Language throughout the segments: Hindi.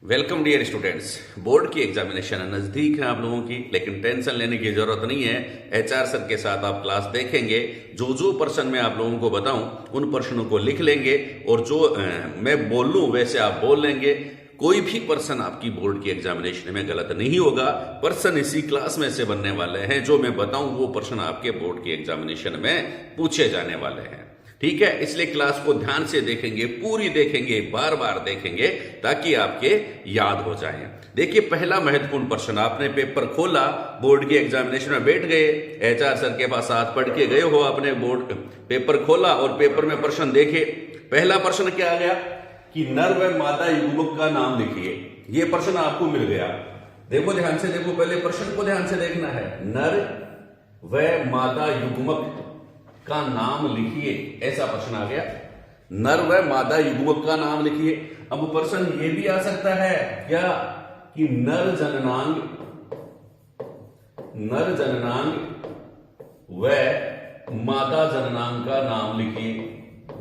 Welcome dear students. बोर्ड की एग्जामिनेशन नजदीक है आप लोगों की, लेकिन टेंशन लेने की जरूरत नहीं है। एचआर सर के साथ आप क्लास देखेंगे, जो जो प्रश्न मैं आप लोगों को बताऊं उन प्रश्नों को लिख लेंगे और जो मैं बोल लूं वैसे आप बोल लेंगे। कोई भी प्रश्न आपकी बोर्ड की एग्जामिनेशन में गलत नहीं होगा। प्रश्न इसी क्लास में से बनने वाले हैं, जो मैं बताऊं वो प्रश्न आपके बोर्ड की एग्जामिनेशन में पूछे जाने वाले हैं। ठीक है, इसलिए क्लास को ध्यान से देखेंगे, पूरी देखेंगे, बार बार देखेंगे ताकि आपके याद हो जाए। देखिए, पहला महत्वपूर्ण प्रश्न, आपने पेपर खोला, बोर्ड की एग्जामिनेशन में बैठ गए, एचआर सर के पास हाथ पढ़ के गए हो, आपने बोर्ड पेपर खोला और पेपर में प्रश्न देखे। पहला प्रश्न क्या आ गया कि नर व मादा युग्मक का नाम लिखिए। यह प्रश्न आपको मिल गया। देखो ध्यान से, देखो पहले प्रश्न को ध्यान से देखना है। नर व मादा युग्मक का नाम लिखिए, ऐसा प्रश्न आ गया। नर व मादा युग्मक का नाम लिखिए। अब प्रश्न ये भी आ सकता है क्या कि नर जननांग व मादा जननांग का नाम लिखिए।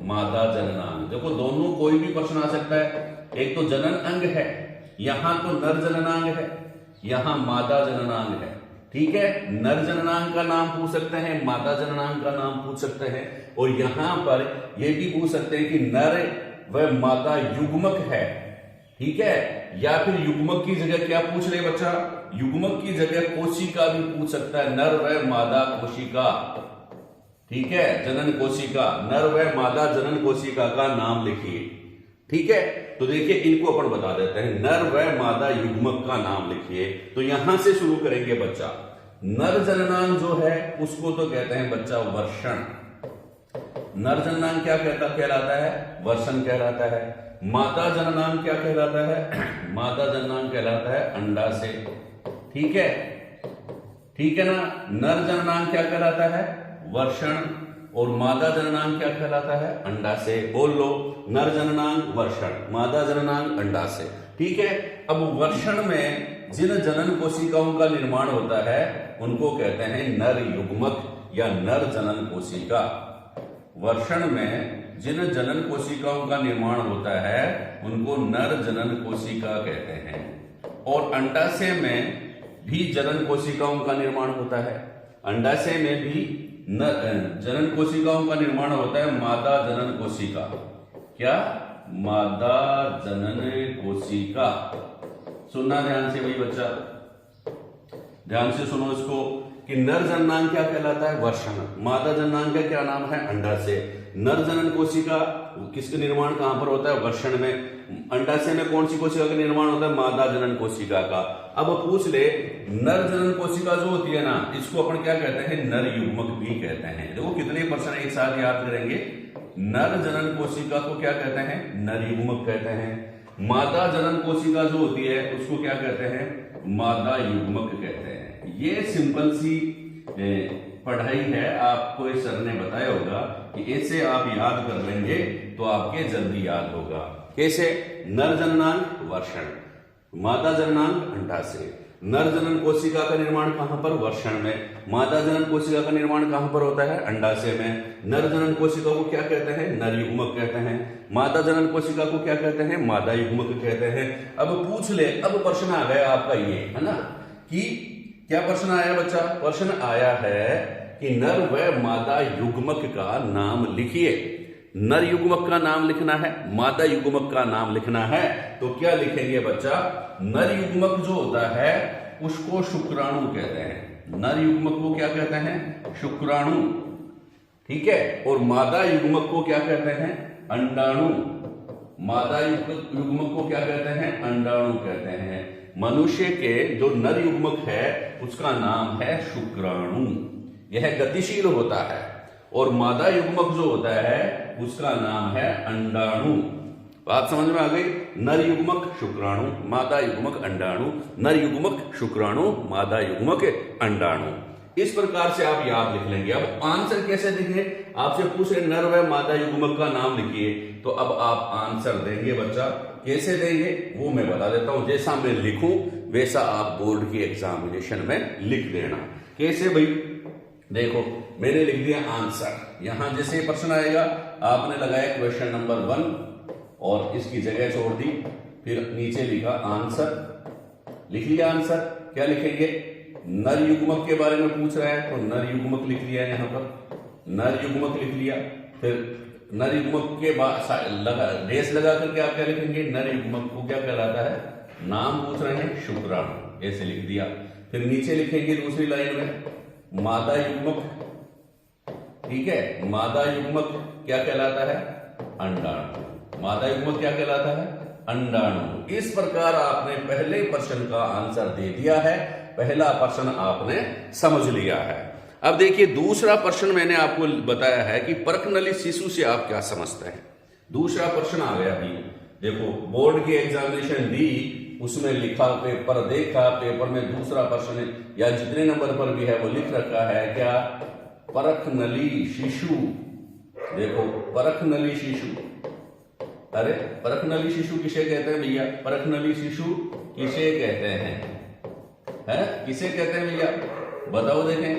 मादा जननांग, देखो दोनों कोई भी प्रश्न आ सकता है। एक तो जनन अंग है, यहां तो नर जननांग है, यहां मादा जननांग है। ठीक है, नर जननांग का नाम पूछ सकते हैं, मादा जननांग का नाम पूछ सकते हैं, और यहां पर यह भी पूछ सकते हैं कि नर व मादा युग्मक है। ठीक है, या फिर युग्मक की जगह क्या पूछ रहे बच्चा, युग्मक की जगह कोशिका भी पूछ सकता है, नर व मादा कोशिका। ठीक है, जनन कोशिका, नर व मादा जनन कोशिका का नाम लिखिए। ठीक है, तो देखिए इनको अपन बता देते हैं। नर व मादा युग्मक का नाम लिखिए। तो यहां से शुरू करेंगे बच्चा। नर जननांग जो है उसको तो कहते हैं बच्चा वर्षण। नर जननांग क्या कहलाता है, वर्षण कहलाता है। मादा जननांग क्या कहलाता है, मादा जननांग कहलाता है अंडाशय। ठीक है, ठीक है ना। नर जननांग क्या कहलाता है, वर्षण, और मादा जननांग क्या कहलाता है, अंडाशय। बोल लो, नर जननांग वर्षण, मादा जननांग अंडाशय। ठीक है, अब वर्षण में जिन जनन कोशिकाओं का निर्माण होता है उनको कहते हैं नर युग्मक या नर जनन कोशिका। वर्षण में जिन जनन कोशिकाओं का निर्माण होता है उनको नर जनन कोशिका कहते हैं। और अंडाशय में भी जनन कोशिकाओं का निर्माण होता है। अंडाशय में भी जनन कोशिकाओं का निर्माण होता है, मादा जनन कोशिका। क्या, मादा जनन कोशिका। सुनना ध्यान से भाई बच्चा, ध्यान से सुनो इसको कि नर जननांग क्या कहलाता है, वर्षण। मादा जननांग का क्या नाम है, अंडाशय। नर जनन कोशिका किसका निर्माण कहां पर होता है, वर्षण में। अंडाशय में कौन सी कोशिका का निर्माण होता है, मादा जनन कोशिका का। अब पूछ ले, नर जनन कोशिका जो होती है ना, इसको अपन क्या कहते हैं, नर युग्मक भी कहते हैं। देखो कितने प्रश्न एक साथ याद करेंगे। नर जनन कोशिका को क्या कहते हैं, नर युग्मक कहते हैं। मादा जनन कोशिका जो होती है उसको क्या कहते हैं, मादा युग्मक कहते हैं। ये सिंपल सी पढ़ाई है, आपको इस सर ने बताया होगा कि ऐसे आप याद कर लेंगे तो आपके जल्दी याद होगा। कैसे, नर जननांग वर्षण, मादा जननांग अंडाशय। नर जनन कोशिका का निर्माण कहां पर, वर्षण में। मादा जनन कोशिका का निर्माण कहां पर होता है, अंडाशय में। नर जनन कोशिका को क्या कहते हैं, नर युग्मक कहते हैं। मादा जनन कोशिका को क्या कहते हैं, मादा युग्मक कहते हैं। अब पूछ ले, अब प्रश्न आ गया आपका ये, है ना, कि क्या प्रश्न आया बच्चा, प्रश्न आया है कि नर व मादा युग्मक का नाम लिखिए। नर युग्मक का नाम लिखना है, मादा युग्मक का नाम लिखना है, तो क्या लिखेंगे बच्चा, नर युग्मक जो होता है उसको शुक्राणु कहते हैं। नर युग्मक को क्या कहते हैं, शुक्राणु। ठीक है, और मादा युग्मक को क्या कहते हैं, अंडाणु। मादा युग्मक को क्या कहते हैं, अंडाणु कहते हैं। मनुष्य के जो नर युग्मक है उसका नाम है शुक्राणु, यह गतिशील होता है। और मादा युग्मक जो होता है उसका नाम है अंडाणु। बात समझ में आ गई, नर युग्मक शुक्राणु, मादा युग्मक अंडाणु, नर युग्मक शुक्राणु, मादा युग्मक अंडाणु। इस प्रकार से आप याद लिख लेंगे। अब आंसर कैसे लिखेंगे, आपसे पूछ रहे नर व मादा युग्मक का नाम लिखिए, तो अब आप आंसर देंगे बच्चा। कैसे देंगे वो मैं बता देता हूं, जैसा मैं लिखूं वैसा आप बोर्ड की एग्जामिनेशन में लिख देना। कैसे भाई, देखो मैंने लिख दिया आंसर। यहां जैसे प्रश्न आएगा आपने लगाया क्वेश्चन नंबर 1 और इसकी जगह छोड़ दी, फिर नीचे लिखा आंसर, लिख लिया आंसर। क्या लिखेंगे? नर युग्मक के बारे में पूछ रहा है तो नर युग्मक लिख लिया यहां पर, नर युग्मक लिख लिया। फिर नर युग्मक के बाद डेस लगा करके आप क्या लिखेंगे? नर युग्मक को क्या कहलाता है? नाम पूछ रहे हैं शुक्राणु, ऐसे लिख दिया। फिर नीचे लिखेंगे दूसरी लाइन में मादा युग्मक, ठीक है, मादा युग्मक क्या कहलाता है? अंडाणु। मादा युग्मक क्या कहलाता है? अंडाणु। इस प्रकार आपने पहले प्रश्न का आंसर दे दिया है, पहला प्रश्न आपने समझ लिया है। अब देखिए दूसरा प्रश्न मैंने आपको बताया है कि परखनली शिशु से आप क्या समझते हैं। दूसरा प्रश्न आ गया अभी, देखो बोर्ड की एग्जामिनेशन दी, उसमें लिखा, पेपर देखा, पेपर में दूसरा प्रश्न या जितने नंबर पर भी है वो लिख रखा है क्या? परखनली शिशु। देखो परखनली शिशु, अरे परखनली शिशु किसे कहते हैं भैया? परखनली शिशु किसे कहते हैं? किसे कहते हैं भैया? बताओ देखें,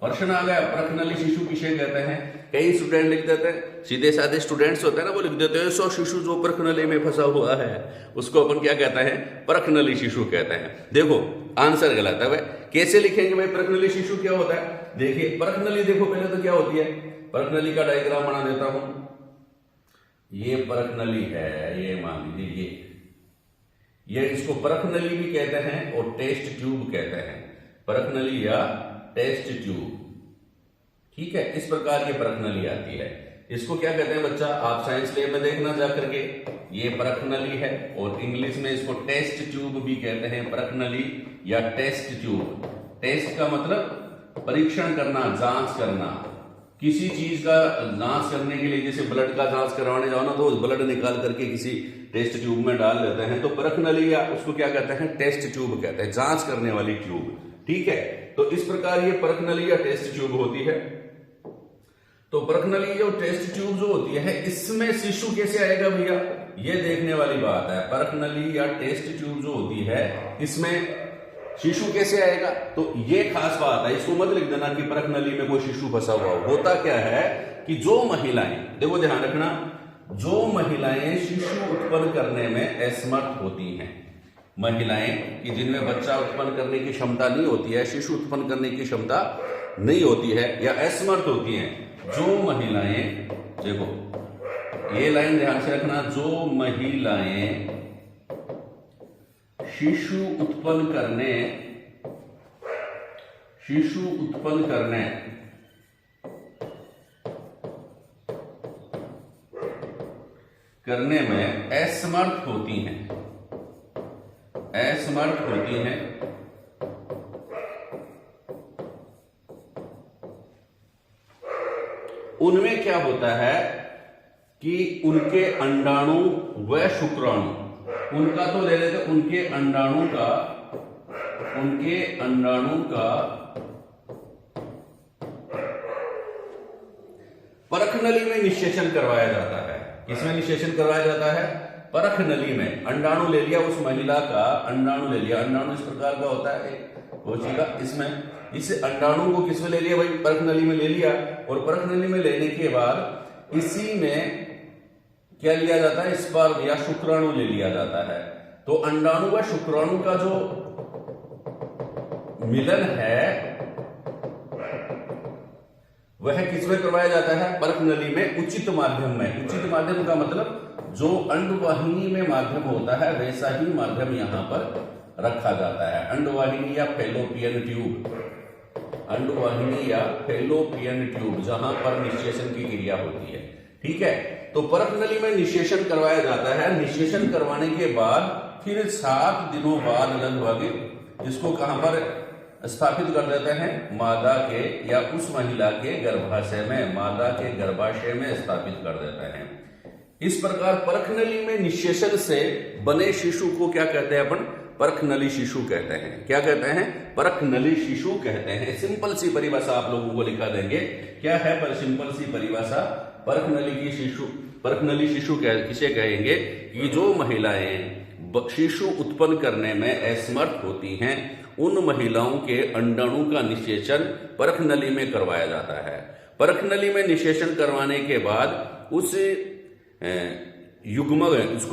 प्रश्न आ गया परखनली शिशु किसे कहते हैं। कई स्टूडेंट लिख देते हैं, सीधे साधे स्टूडेंट्स होते हैं ना, वो लिख देते हैं सो शिशु जो परखनली में फंसा हुआ है उसको अपन क्या कहते हैं? परखनली शिशु कहते हैं। देखो आंसर गलत है। कैसे लिखेंगे भाई परखनली शिशु क्या होता है? देखिए परखनली, देखो पहले तो क्या होती है, परखनली का डायग्राम बना देता हूं। ये परखनली है, ये मान लीजिए ये इसको परखनली भी कहते हैं और टेस्ट ट्यूब कहते हैं, परखनली या टेस्ट ट्यूब, ठीक है। इस प्रकार की परखनली आती है। इसको क्या कहते हैं बच्चा? आप साइंस लैब में देखना जा करके, ये परखनली है और इंग्लिश में इसको टेस्ट ट्यूब भी कहते हैं, परखनली या टेस्ट ट्यूब। टेस्ट का मतलब परीक्षण करना, जांच करना, किसी चीज का जांच करने के लिए, जैसे ब्लड का जांच करवाने जाओ ना तो ब्लड निकाल करके किसी टेस्ट ट्यूब में डाल देते हैं, तो परखनली या उसको क्या कहते हैं? टेस्ट ट्यूब कहते हैं, जांच करने वाली ट्यूब, ठीक है। तो इस प्रकार ये परखनली या टेस्ट ट्यूब होती है। तो परखनली और टेस्ट ट्यूब जो होती है, इसमें शिशु कैसे आएगा भैया? ये देखने वाली बात है। परखनली या टेस्ट ट्यूब जो होती है इसमें शिशु कैसे आएगा, तो ये खास बात है। इसको मत लिख देना कि परखनली में कोई शिशु फंसा हुआ। होता क्या है कि जो महिलाएं, देखो ध्यान रखना, जो महिलाएं शिशु उत्पन्न करने में असमर्थ होती हैं, महिलाएं कि जिनमें बच्चा उत्पन्न करने की क्षमता नहीं होती है, शिशु उत्पन्न करने की क्षमता नहीं होती है या असमर्थ होती हैं, जो महिलाएं, देखो ये लाइन ध्यान से रखना, जो महिलाएं शिशु उत्पन्न करने में असमर्थ होती हैं, उनमें क्या होता है कि उनके अंडाणु व शुक्राणु, उनका तो ले लेते, उनके अंडाणु का परखनली में निषेचन करवाया जाता है। किसमें निषेचन करवाया जाता है? परखनली में। अंडाणु ले लिया उस महिला का, अंडाणु ले लिया, अंडाणु इस प्रकार का होता है कोशिका, इसमें इस अंडाणु को किसमें ले लिया भाई? परखनली में ले लिया। और परखनली में लेने के बाद इसी में क्या लिया जाता है? स्पर्म या शुक्राणु ले लिया जाता है। तो अंडाणु व शुक्राणु का जो मिलन है वह किसमें करवाया जाता है? परखनली में, उचित माध्यम में। उचित माध्यम का मतलब जो अंडवाहिनी में माध्यम होता है वैसा ही माध्यम यहां पर रखा जाता है। अंडवाहिनी या फैलोपियन ट्यूब, अंडवाहिनी या फैलोपियन ट्यूब, जहां पर निषेचन की क्रिया होती है, ठीक है। तो परखनली में निषेचन करवाया जाता है। निषेचन करवाने के बाद फिर 7 दिनों बाद लगभग इसको कहां पर स्थापित कर देते हैं? मादा के या उस महिला के गर्भाशय में, मादा के गर्भाशय में स्थापित कर देते हैं। इस प्रकार परखनली में निषेचन से बने शिशु को क्या कहते हैं अपन? परखनली शिशु कहते हैं। क्या कहते हैं? परखनली शिशु कहते हैं। सिंपल सी परिभाषा आप लोगों को लिखा देंगे। क्या है पर सिंपल सी परिभाषा? परखनली शिशु किसे कहेंगे? कि जो महिलाएं शिशु उत्पन्न करने में असमर्थ होती हैं, उन महिलाओं के अंडाणु का निषेचन परखनली में करवाया जाता है। परखनली में निषेचन करवाने के बाद उस युग्मनज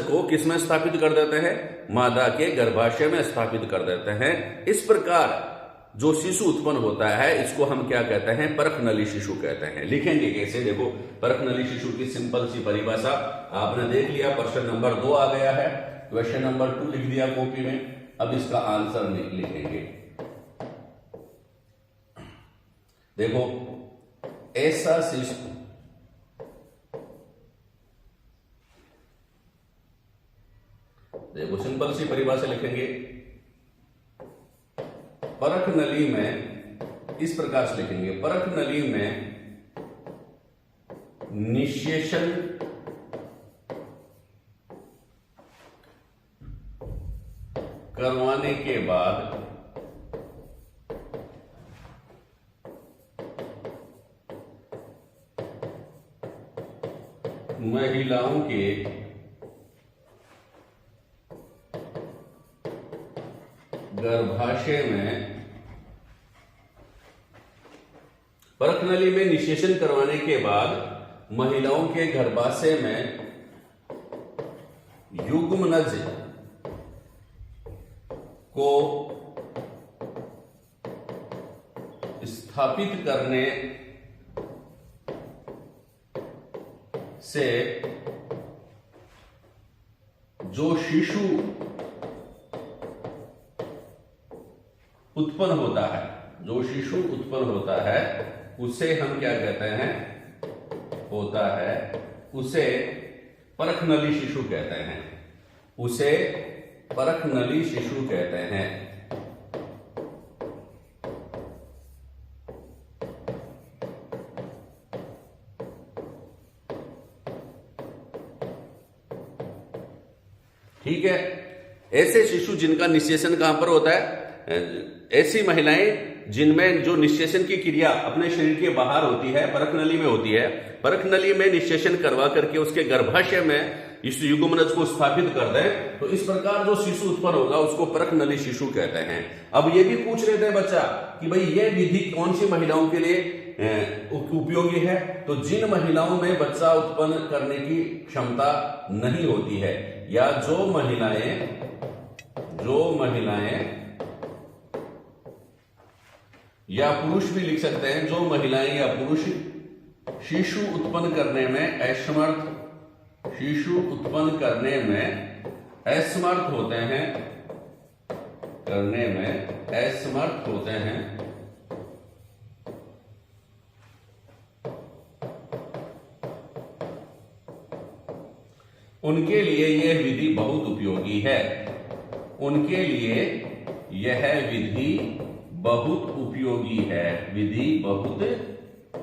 को किसमें स्थापित कर देते हैं? मादा के गर्भाशय में स्थापित कर देते हैं। इस प्रकार जो शिशु उत्पन्न होता है इसको हम क्या कहते हैं? परखनली शिशु कहते हैं। लिखेंगे कैसे? देखो, परखनली शिशु की सिंपल सी परिभाषा आपने देख लिया, प्रश्न नंबर 2 आ गया है, क्वेश्चन नंबर 2 लिख दिया कॉपी में। अब इसका आंसर लिखेंगे। देखो, ऐसा शिशु देखो सिंपल सी परिभाषा लिखेंगे। परख नली में इस प्रकार से लिखेंगे, परख नली में निषेचन करवाने के बाद महिलाओं के गर्भाशय में, परख नली में निषेचन करवाने के बाद महिलाओं के गर्भाशय में युग्मनज को स्थापित करने से जो शिशु उत्पन्न होता है, जो शिशु उत्पन्न होता है उसे हम क्या कहते हैं? होता है उसे परखनली शिशु कहते हैं। उसे परखनली शिशु कहते हैं। ठीक है। ऐसे शिशु जिनका निषेचन कहां पर होता है? ऐसी महिलाएं जिनमें जो निषेचन की क्रिया अपने शरीर के बाहर होती है, परखनली में होती है, परखनली में निषेचन करवा करके उसके गर्भाशय में इस युग्मनज को स्थापित कर दें, तो इस प्रकार जो शिशु उत्पन्न होगा उसको परखनली शिशु कहते हैं। अब ये भी पूछ रहे थे बच्चा कि भाई ये विधि कौन सी महिलाओं के लिए उपयोगी है? तो जिन महिलाओं में बच्चा उत्पन्न करने की क्षमता नहीं होती है, या जो महिलाएं या पुरुष भी लिख सकते हैं, जो महिलाएं या पुरुष शिशु उत्पन्न करने में असमर्थ होते हैं, उनके लिए यह विधि बहुत उपयोगी है। उनके लिए यह विधि बहुत उपयोगी है। विधि बहुत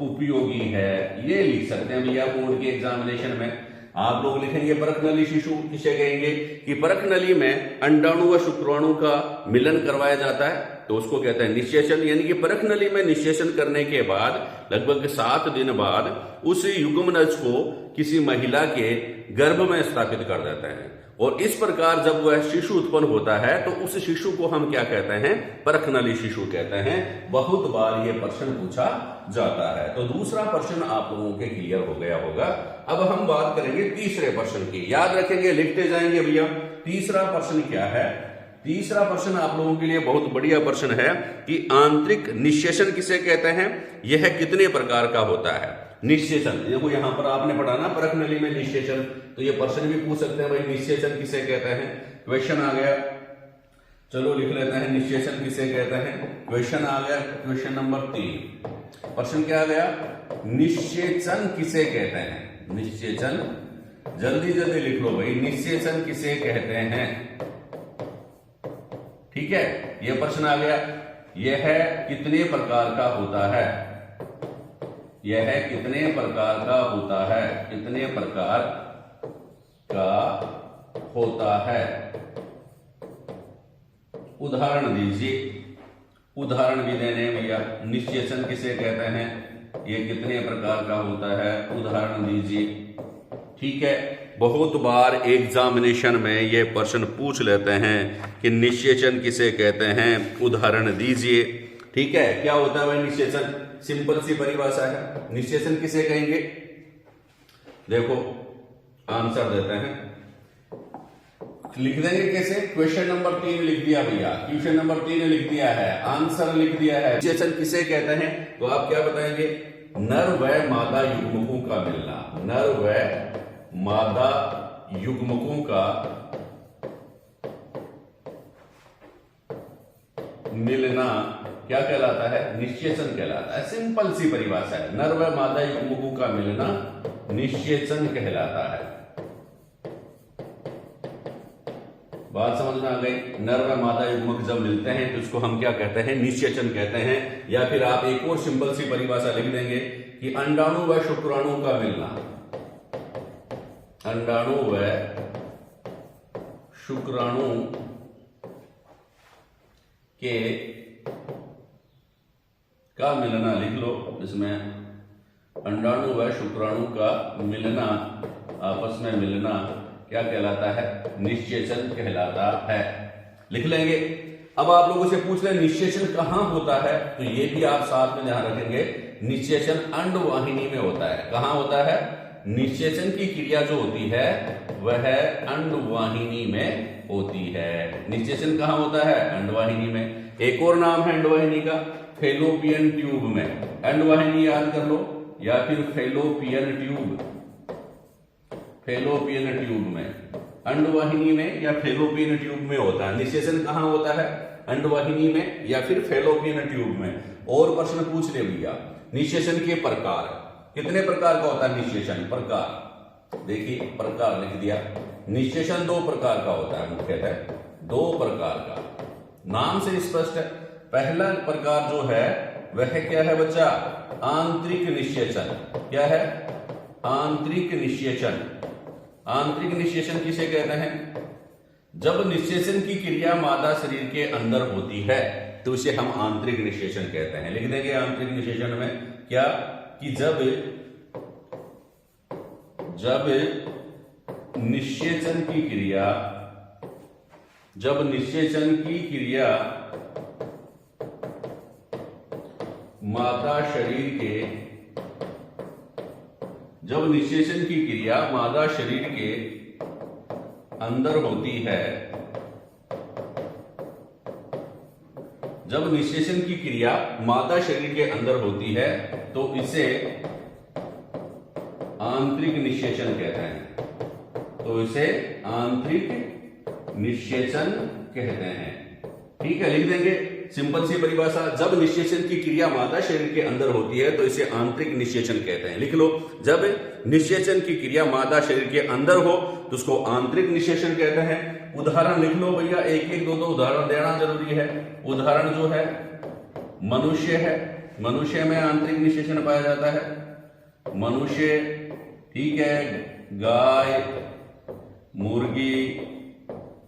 उपयोगी है, ये लिख सकते हैं भैया। बोर्ड के एग्जामिनेशन में आप लोग लिखेंगे परखनली शिशु किसे कहेंगे? कि परखनली में अंडाणु व शुक्राणु का मिलन करवाया जाता है, तो उसको कहते हैं निषेचन। यानी कि परखनली में निषेचन करने के बाद लगभग 7 दिन बाद उस युग्मनज को किसी महिला के गर्भ में स्थापित कर देते हैं, और इस प्रकार जब वह शिशु उत्पन्न होता है तो उस शिशु को हम क्या कहते हैं? परखनली शिशु कहते हैं। बहुत बार यह प्रश्न पूछा जाता है। तो दूसरा प्रश्न आप लोगों के क्लियर हो गया होगा। अब हम बात करेंगे तीसरे प्रश्न की। याद रखेंगे, लिखते जाएंगे भैया। तीसरा प्रश्न क्या है? तीसरा प्रश्न आप लोगों के लिए बहुत बढ़िया प्रश्न है कि आंतरिक निषेचन किसे कहते हैं? यह कितने प्रकार का होता है? निषेचन, देखो यहां पर आपने पढ़ा ना परखनली में निषेचन, तो ये प्रश्न भी पूछ सकते हैं भाई निषेचन किसे कहते हैं? क्वेश्चन आ गया, चलो लिख लेते हैं निषेचन किसे कहते हैं। क्वेश्चन आ गया, क्वेश्चन नंबर 3। प्रश्न क्या आ गया? निषेचन किसे कहते हैं? निषेचन, जल्दी जल्दी लिख लो भाई, निषेचन किसे कहते हैं? ठीक है, यह प्रश्न आ गया। यह कितने प्रकार का होता है? यह कितने प्रकार का होता है? कितने प्रकार का होता है? उदाहरण दीजिए। उदाहरण भी देने भैया, निषेचन किसे कहते हैं, ये कितने प्रकार का होता है, उदाहरण दीजिए। ठीक है, बहुत बार एग्जामिनेशन में ये प्रश्न पूछ लेते हैं कि निषेचन किसे कहते हैं, उदाहरण दीजिए। ठीक है, क्या होता है भाई निषेचन? सिंपल सी परिभाषा है। निषेचन किसे कहेंगे? देखो, आंसर देते हैं। लिख देंगे कैसे? क्वेश्चन नंबर 3 लिख दिया भैया, क्वेश्चन नंबर 3 लिख दिया है, आंसर लिख दिया है। निषेचन किसे कहते हैं? तो आप क्या बताएंगे? नर व मादा युग्मकों का मिलना। नर व मादा युग्मकों का मिलना क्या कहलाता है? निषेचन कहलाता है। सिंपल सी परिभाषा है, नर व मादा युग्मकों का मिलना निषेचन कहलाता है। बात समझ में आ गई? नर व मादा युग्मक जब मिलते हैं तो इसको हम क्या कहते हैं? निषेचन कहते हैं। या फिर आप एक और सिंपल सी परिभाषा लिख देंगे कि अंडाणु व शुक्राणु का मिलना, अंडाणु व शुक्राणु के का मिलना लिख लो। इसमें अंडाणु व शुक्राणु का मिलना, आपस में मिलना क्या कहलाता है? निषेचन कहलाता है। लिख लेंगे। अब आप लोगों से पूछ रहे निषेचन कहां होता है, तो ये भी आप साथ में ध्यान रखेंगे। निषेचन अंडवाहिनी में होता है। कहां होता है? निषेचन की क्रिया जो होती है वह अंडवाहिनी में होती है। निषेचन कहां होता है? अंडवाहिनी में। एक और नाम है अंडवाहिनी का, फैलोपियन ट्यूब में। अंडवाहिनी याद कर लो, या फिर फैलोपियन ट्यूब, फैलोपियन ट्यूब में, अंडवाहिनी में या फैलोपियन ट्यूब में होता है। निषेचन कहां होता है? अंडवाहिनी में या फिर फैलोपियन ट्यूब में। और प्रश्न पूछ ले भैया, निषेचन के प्रकार, कितने प्रकार का होता है निषेचन? प्रकार देखिए, प्रकार लिख दिया। निषेचन 2 प्रकार का होता है, मुख्यतः 2 प्रकार का, नाम से स्पष्ट है। पहला प्रकार जो है वह क्या है बच्चा? आंतरिक निषेचन। क्या है? आंतरिक निषेचन। आंतरिक निषेचन किसे कहते हैं? जब निषेचन की क्रिया मादा शरीर के अंदर होती है तो इसे हम आंतरिक निषेचन कहते हैं। लिख देंगे आंतरिक निषेचन में क्या? कि जब निषेचन की क्रिया, जब निषेचन की क्रिया मादा शरीर के, जब निषेचन की क्रिया मादा शरीर के अंदर होती है, जब निषेचन की क्रिया मादा शरीर के अंदर होती है तो इसे आंतरिक निषेचन कहते हैं। तो इसे आंतरिक निषेचन कहते हैं। ठीक है, लिख देंगे सिंपल सी परिभाषा। जब निषेचन की क्रिया मादा शरीर के अंदर होती है तो इसे आंतरिक निषेचन कहते हैं। लिख लो, जब निषेचन की क्रिया मादा शरीर के अंदर हो तो उसको आंतरिक निषेचन कहते हैं। उदाहरण लिख लो भैया, एक एक दो दो उदाहरण देना जरूरी है। उदाहरण जो है मनुष्य है, मनुष्य में आंतरिक निषेचन पाया जाता है। मनुष्य, ठीक है, गाय, मुर्गी,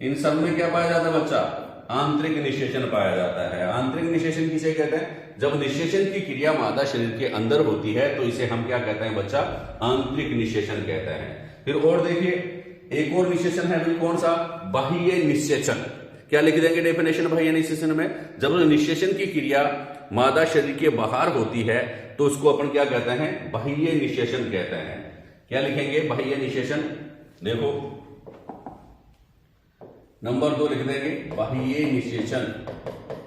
इन सब में क्या पाया जाता है बच्चा? आंतरिक निषेचन पाया जाता है। आंतरिक निषेचन किसे कहते हैं? जब निषेचन की क्रिया मादा शरीर के अंदर होती है तो इसे हम क्या कहते हैं बच्चा? आंतरिक निषेचन कहते हैं। फिर और देखिए, एक और निषेचन है भाई, कौन सा? बाह्य निषेचन। क्या लिख देंगे डेफिनेशन बाह्य निषेचन में? जब निषेचन की क्रिया मादा शरीर के बाहर होती है तो उसको अपन क्या कहते हैं? बाह्य निषेचन कहते हैं। क्या लिखेंगे? बाह्य निषेचन। देखो, नंबर 2 लिख देंगे बाह्य निषेचन।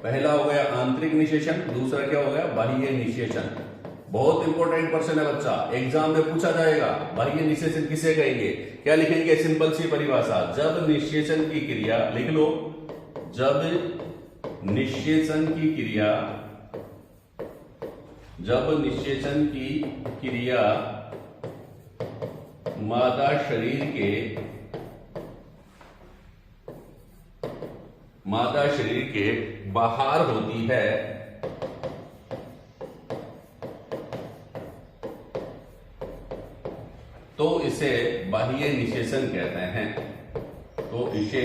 पहला हो गया आंतरिक निषेचन, दूसरा क्या हो गया? बाह्य निषेचन। बहुत इंपॉर्टेंट क्वेश्चन है बच्चा, एग्जाम में पूछा जाएगा। बाह्य निषेचन किसे कहेंगे? क्या लिखेंगे? सिंपल सी परिभाषा, जब निषेचन की क्रिया, लिख लो, जब निषेचन की क्रिया, जब निषेचन की क्रिया मादा शरीर के, मादा शरीर के बाहर होती है तो इसे बाह्य निषेचन कहते हैं। तो इसे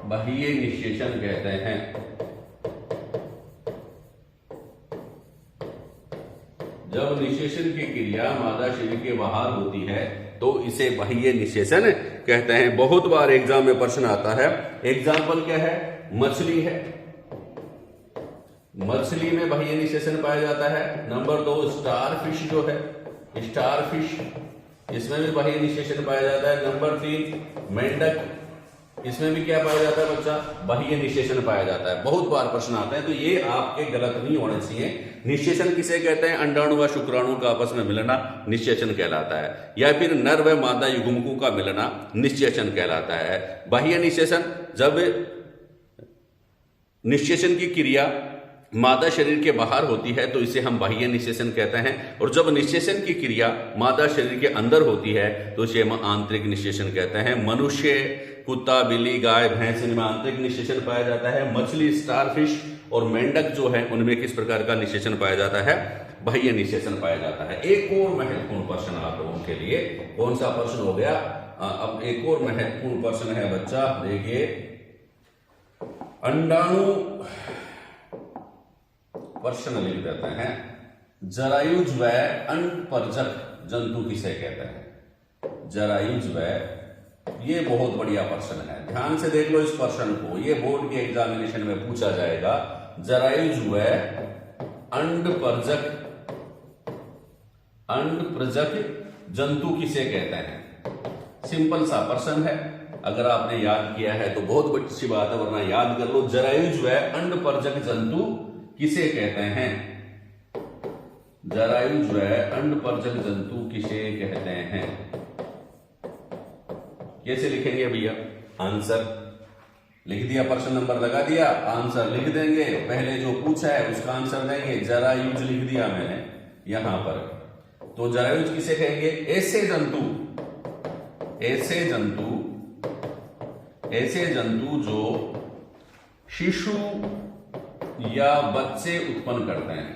बाह्य निषेचन कहते हैं। जब निषेचन की क्रिया मादा शरीर के बाहर होती है तो इसे बाह्य निषेचन कहते हैं। बहुत बार एग्जाम में प्रश्न आता है। एग्जाम्पल क्या है? मछली है, मछली में बाह्य निषेचन पाया जाता है। नंबर 2 स्टार फिश जो है, स्टार फिश, इसमें भी बाह्य निषेचन पाया जाता है। नंबर 3 मेंढक, इसमें भी क्या पाया जाता है बच्चा, बाह्य निषेचन पाया जाता है। बहुत बार प्रश्न आते हैं, तो ये आपके गलत नहीं होने चाहिए। निषेचन किसे कहते हैं? अंडाणु व शुक्राणु का आपस में मिलना निषेचन कहलाता है, या फिर नर व मादा युग्मकों का मिलना निषेचन कहलाता है। बाह्य निषेचन, जब निषेचन की क्रिया मादा शरीर के बाहर होती है तो इसे हम बाह्य निषेचन कहते हैं, और जब निषेचन की क्रिया मादा शरीर के अंदर होती है तो इसे हम आंतरिक निषेचन कहते हैं। मनुष्य, कुत्ता, बिल्ली, गाय, भैंस, इनमें आंतरिक निषेचन पाया जाता है। मछली, स्टारफिश और मेंढक जो है उनमें किस प्रकार का निषेचन पाया जाता है? बाह्य निषेचन पाया जाता है। एक और महत्वपूर्ण प्रश्न आप लोगों के लिए, कौन सा प्रश्न हो गया? अब एक और महत्वपूर्ण प्रश्न है बच्चा, देखिए, अंडाणु प्रश्न लिख देते हैं, जरायुज व अंडपरजक जंतु किसे कहते हैं? जरायुज व, ये बहुत बढ़िया प्रश्न है, ध्यान से देख लो इस प्रश्न को, ये बोर्ड के एग्जामिनेशन में पूछा जाएगा। जरायुज व अंडपरजक, अंडप्रजक जंतु किसे कहते हैं? सिंपल सा प्रश्न है, अगर आपने याद किया है तो बहुत अच्छी बात है, वरना याद कर लो। जरायुज व अंडपरजक जंतु किसे कहते हैं? जरायुज व अंडपरजक जंतु किसे कहते हैं? कैसे लिखेंगे भैया? आंसर लिख दिया, प्रश्न नंबर लगा दिया, आंसर लिख देंगे। पहले जो पूछा है उसका आंसर देंगे। जरायुज लिख दिया मैंने यहां पर, तो जरायुज किसे कहेंगे? ऐसे जंतु, ऐसे जंतु, ऐसे जंतु जो शिशु या बच्चे उत्पन्न करते हैं,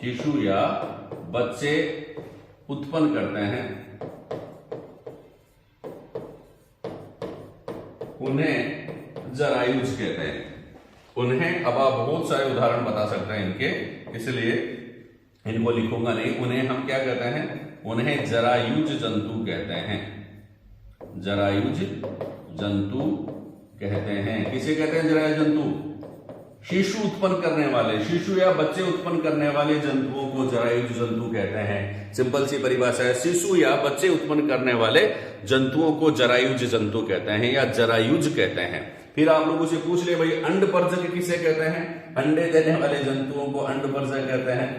शिशु या बच्चे उत्पन्न करते हैं, उन्हें जरायुज कहते हैं। उन्हें, अब आप बहुत सारे उदाहरण बता सकते हैं इनके, इसलिए इनको लिखूंगा नहीं। उन्हें हम क्या कहते हैं? उन्हें जरायुज जंतु कहते हैं। जरायुज जंतु कहते हैं। किसे कहते हैं जरायुज जंतु? शिशु उत्पन्न करने वाले, शिशु या बच्चे उत्पन्न करने वाले जंतुओं को जरायुज जंतु कहते हैं। सिंपल सी परिभाषा है, शिशु या बच्चे उत्पन्न करने वाले जंतुओं को जरायुज जंतु कहते हैं या जरायुज कहते हैं। फिर आप लोगों से पूछ ले भाई, अंडपरजक किसे कहते हैं? अंडे देने वाले जंतुओं को अंडपरजक कहते हैं।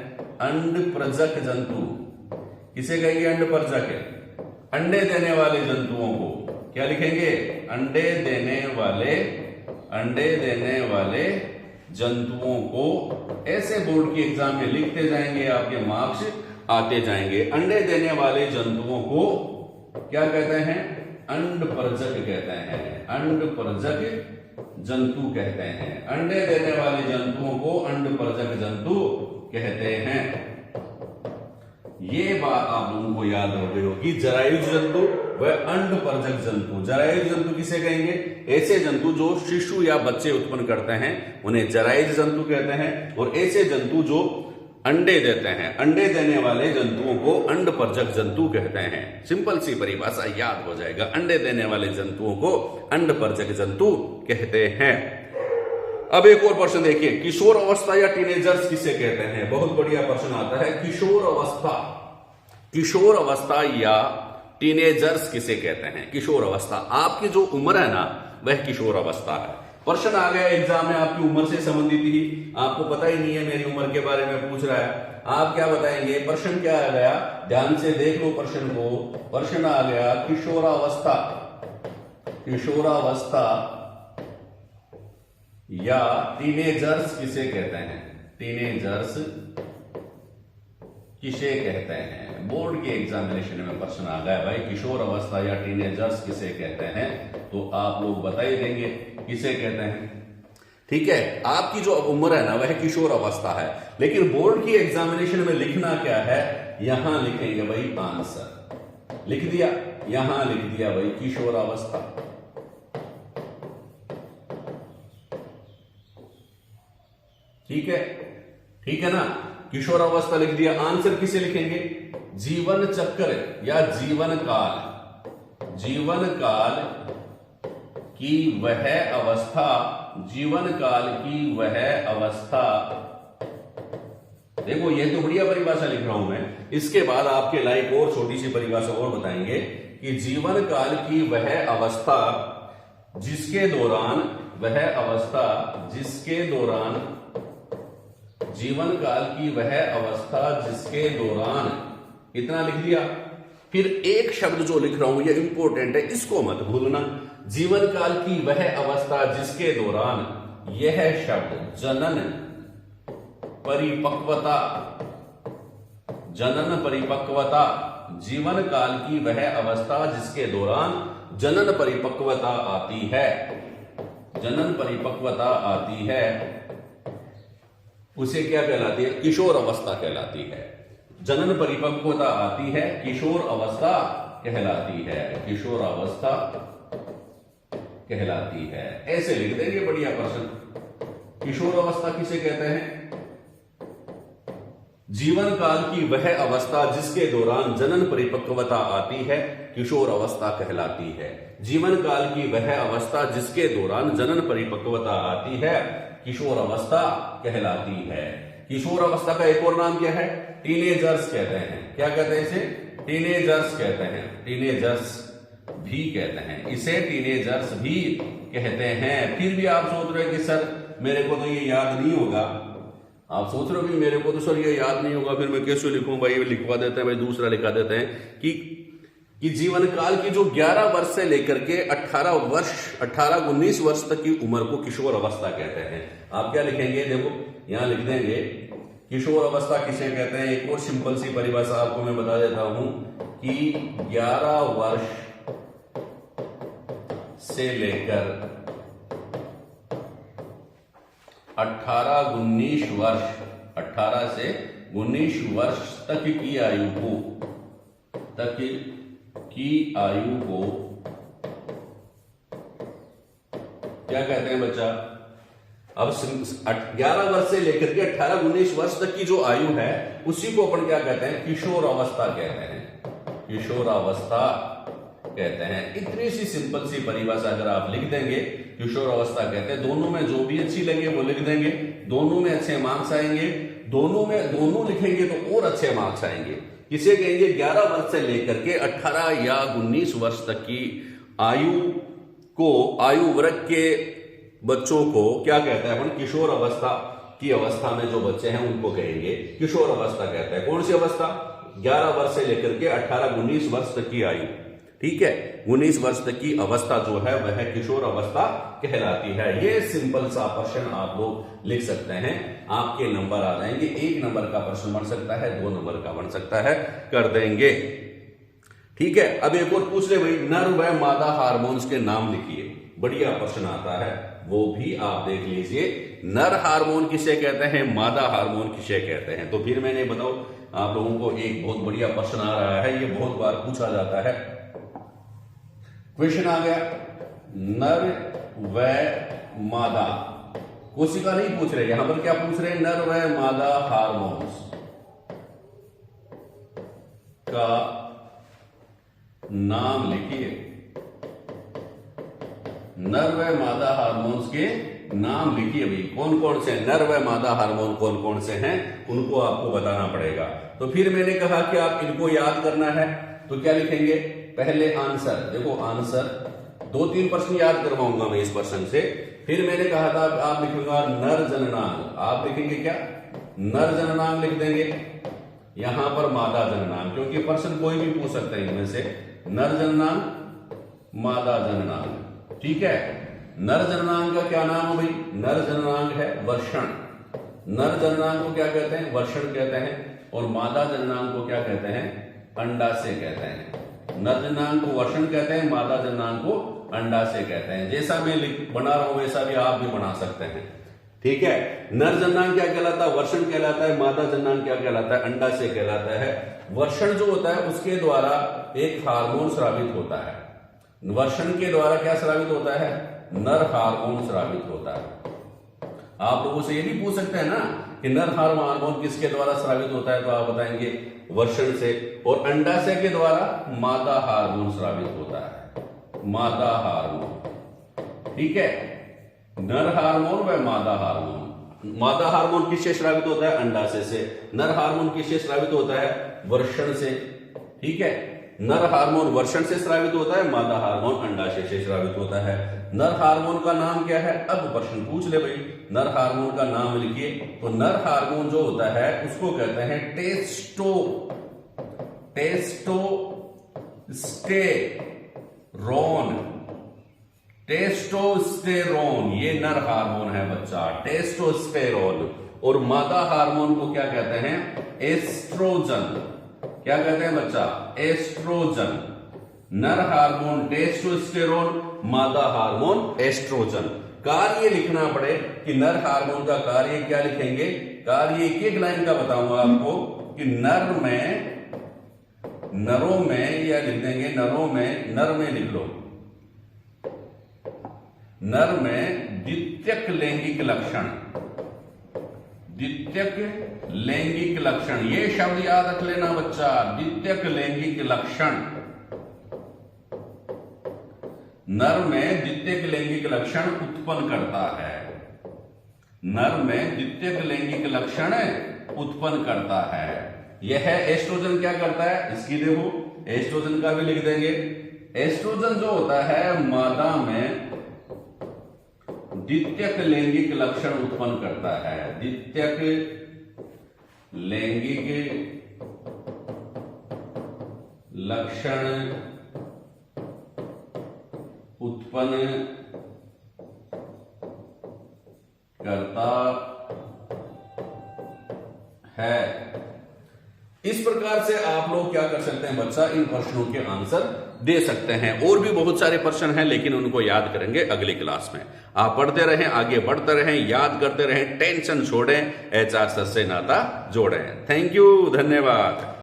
अंडप्रजक जंतु किसे कहेंगे? अंडपरजक। अंडे देने वाले जंतुओं को क्या लिखेंगे? अंडे देने वाले, अंडे देने वाले जंतुओं को। ऐसे बोर्ड के एग्जाम में लिखते जाएंगे, आपके मार्क्स आते जाएंगे। अंडे देने वाले जंतुओं को क्या कहते हैं? अंडपरजक कहते हैं। अंडपरजक जंतु कहते हैं। अंडे देने वाले जंतुओं को अंडपरजक जंतु कहते हैं। ये बात आप लोगों को याद हो गई होगी। जरायुज जंतु व अंडपरजक जंतु। जरायुज जंतु किसे कहेंगे? ऐसे जंतु जो शिशु या बच्चे उत्पन्न करते हैं उन्हें जरायुज जंतु कहते हैं, और ऐसे जंतु जो अंडे देते हैं, अंडे देने वाले जंतुओं को अंडपरजक जंतु कहते हैं। सिंपल सी परिभाषा याद हो जाएगा, अंडे देने वाले जंतुओं को अंडपरजक जंतु कहते हैं। अब एक और प्रश्न देखिए, किशोर अवस्था या टीनेजर्स किसे कहते हैं? बहुत बढ़िया प्रश्न आता है। किशोर अवस्था, किशोर अवस्था या टीनेजर्स किसे कहते हैं? किशोर अवस्था, आपकी जो उम्र है ना वह किशोर अवस्था है। प्रश्न आ गया एग्जाम में, आपकी उम्र से संबंधित ही, आपको पता ही नहीं है मेरी उम्र के बारे में पूछ रहा है, आप क्या बताएंगे? प्रश्न क्या आ गया? ध्यान से देख लो प्रश्न को। प्रश्न आ गया किशोरावस्था, किशोरावस्था या टीनेजर्स किसे कहते हैं? टीनेजर्स किसे कहते हैं? बोर्ड के एग्जामिनेशन में प्रश्न आ गया भाई, किशोर अवस्था या टीनेजर्स किसे कहते हैं, तो आप लोग बता ही देंगे किसे कहते हैं। ठीक है, आपकी जो उम्र है ना वह किशोर अवस्था है, लेकिन बोर्ड की एग्जामिनेशन में लिखना क्या है? यहां लिखेंगे भाई आंसर, लिख दिया, यहां लिख दिया भाई किशोरावस्था। ठीक है, ठीक है ना, किशोरावस्था लिख दिया। आंसर किसे लिखेंगे? जीवन चक्र या जीवन काल, जीवन काल की वह अवस्था, जीवन काल की वह अवस्था देखो ये तो बढ़िया परिभाषा लिख रहा हूं मैं। इसके बाद आपके लाइक और छोटी सी परिभाषा और बताएंगे कि जीवन काल की वह अवस्था जिसके दौरान जीवन काल की वह अवस्था जिसके दौरान, इतना लिख दिया। फिर एक शब्द जो लिख रहा हूं ये इंपॉर्टेंट है, इसको मत भूलना। जीवन काल की वह अवस्था जिसके दौरान, यह शब्द जनन परिपक्वता, जीवन काल की वह अवस्था जिसके दौरान जनन परिपक्वता आती है, उसे क्या कहलाती है? किशोर अवस्था कहलाती है। जनन परिपक्वता आती है, किशोर अवस्था कहलाती है। ऐसे लिख देंगे, बढ़िया प्रश्न। किशोर अवस्था किसे कहते हैं? जीवन काल की वह अवस्था जिसके दौरान जनन परिपक्वता आती है, किशोर अवस्था कहलाती है। जीवन काल की वह अवस्था जिसके दौरान जनन परिपक्वता आती है, किशोर अवस्था कहलाती है। किशोर अवस्था का एक और नाम क्या है? टीनेजर्स कहते हैं। क्या कहते हैं इसे? टीनेजर्स कहते हैं। टीनेजर्स भी कहते हैं, इसे टीनेजर्स भी कहते हैं। फिर भी आप सोच रहे हैं कि सर मेरे को तो ये याद नहीं होगा। आप सोच रहे हो कि मेरे को तो सर ये याद नहीं होगा, फिर मैं कैसे लिखूं? भाई लिखवा देते हैं, भाई दूसरा लिखा देते हैं कि जीवन काल की जो 11 वर्ष से लेकर के 18-19 वर्ष तक की उम्र को किशोर अवस्था कहते हैं। आप क्या लिखेंगे? देखो यहां लिख देंगे किशोर अवस्था किसे कहते हैं। एक और सिंपल सी परिभाषा आपको मैं बता देता हूं कि 11 वर्ष से लेकर 18-19 वर्ष, 18 से 19 वर्ष तक की आयु को क्या कहते हैं बच्चा? अब 11 वर्ष से लेकर के 18-19 वर्ष तक की जो आयु है उसी को अपन क्या कहते हैं? किशोर अवस्था कहते हैं। किशोर अवस्था कहते हैं। इतनी सी सिंपल सी परिभाषा अगर आप लिख देंगे, किशोर अवस्था कहते हैं। दोनों में जो भी अच्छी लगे वो लिख देंगे, दोनों में अच्छे मार्क्स आएंगे। दोनों लिखेंगे तो और अच्छे मार्क्स आएंगे। किसे कहेंगे? 11 वर्ष से लेकर के 18 या 19 वर्ष तक की आयु वर्ग के बच्चों को क्या कहते हैं? अपन किशोर अवस्था की अवस्था में जो बच्चे हैं उनको कहेंगे किशोर अवस्था कहते हैं। कौन सी अवस्था? 11 वर्ष से लेकर के 18-19 वर्ष तक की आयु, ठीक है, 19 वर्ष तक की अवस्था जो है वह किशोर अवस्था कहलाती है। ये सिंपल सा प्रश्न आप लोग लिख सकते हैं, आपके नंबर आ जाएंगे। 1 नंबर का प्रश्न बन सकता है, 2 नंबर का बन सकता है, कर देंगे। ठीक है, अब एक और पूछ ले भाई, नर व मादा हार्मोन्स के नाम लिखिए। बढ़िया प्रश्न आता है, वो भी आप देख लीजिए। नर हार्मोन किसे कहते हैं, मादा हार्मोन किसे कहते हैं? तो फिर मैंने बताओ आप लोगों को एक बहुत बढ़िया प्रश्न आ रहा है, ये बहुत बार पूछा जाता है। क्वेश्चन आ गया, नर व मादा, कोशिका नहीं पूछ रहे, यहां पर क्या पूछ रहे हैं? नर व मादा हार्मोन्स का नाम लिखिए। नर व मादा हार्मोन्स के नाम लिखिए भाई, कौन कौन से नर व मादा हार्मोन कौन कौन से हैं, उनको आपको बताना पड़ेगा। तो फिर मैंने कहा कि आप इनको याद करना है, तो क्या लिखेंगे? पहले आंसर, देखो आंसर 2-3 प्रश्न याद करवाऊंगा मैं इस प्रश्न से। फिर मैंने कहा था आप लिखेंगे नर जननांग, आप लिखेंगे क्या? नर जननांग लिख देंगे। यहां पर मादा जननांग, क्योंकि प्रश्न कोई भी पूछ सकते हैं इनमें से, नर जननांग, मादा जननांग, ठीक है। नर जननांग का क्या नाम है भाई? नर जननांग है वर्षण। नर जननांग को क्या कहते हैं? वर्षण कहते हैं। और मादा जननांग को क्या कहते हैं? अंडाशय कहते हैं। नर जननांग को वर्षण कहते हैं, मादा जननांग को अंडाशय कहते हैं। जैसा मैं बना रहा हूं वैसा भी आप भी बना सकते हैं, ठीक है। नर जननांग क्या कहलाता है? वर्षण कहलाता है। मादा जननांग क्या कहलाता है? अंडाशय कहलाता है। वर्षण जो होता है उसके द्वारा एक हार्मोन स्रावित होता है। वर्षण के द्वारा क्या स्रावित होता है? नर हार्मोन स्रावित होता है। आप लोगों से ये भी पूछ सकते हैं ना कि नर हार्मोन किसके द्वारा स्रावित होता है, तो आप बताएंगे वर्षण से। और अंडाशय के द्वारा मादा हार्मोन स्रावित होता है, मादा हार्मोन, ठीक है। नर हार्मोन व मादा हार्मोन। मादा हार्मोन किससे स्रावित होता है? अंडाशय से। नर हार्मोन किससे स्रावित होता है? वर्षण से। ठीक है, नर हार्मोन वर्षण से स्रावित होता है, मादा हार्मोन अंडाशय से स्रावित होता है। नर हार्मोन का नाम क्या है? अब प्रश्न पूछ ले भाई, नर हार्मोन का नाम लिखिए। तो नर हार्मोन जो होता है उसको कहते हैं टेस्टोस्टेरोन। ये नर हार्मोन है बच्चा, टेस्टोस्टेरोन। और मादा हार्मोन को क्या कहते हैं? एस्ट्रोजन। क्या कहते हैं बच्चा? एस्ट्रोजन। नर हार्मोन टेस्टोस्टेरोन, मादा हार्मोन एस्ट्रोजन। कार्य लिखना पड़े कि नर हार्मोन का कार्य क्या लिखेंगे? कार्य एक एक लाइन का बताऊंगा आपको कि नरों में, या लिख देंगे नर में लिख लो। नर में द्वितीयक लैंगिक लक्षण, ये शब्द याद रख लेना बच्चा, द्वितीयक लैंगिक लक्षण। नर में द्वितीयक लैंगिक लक्षण उत्पन्न करता है। नर में द्वितीयक लैंगिक लक्षण उत्पन्न करता है। यह एस्ट्रोजन क्या करता है? इसकी देखो, एस्ट्रोजन का भी लिख देंगे। एस्ट्रोजन जो होता है मादा में द्वितीयक लैंगिक लक्षण उत्पन्न करता है। द्वितीयक लैंगिक लक्षण उत्पन्न करता है। इस प्रकार से आप लोग क्या कर सकते हैं बच्चा? इन प्रश्नों के आंसर दे सकते हैं। और भी बहुत सारे प्रश्न हैं, लेकिन उनको याद करेंगे अगली क्लास में। आप पढ़ते रहें, आगे बढ़ते रहें, याद करते रहें, टेंशन छोड़ें, HR सर से नाता जोड़ें। थैंक यू, धन्यवाद।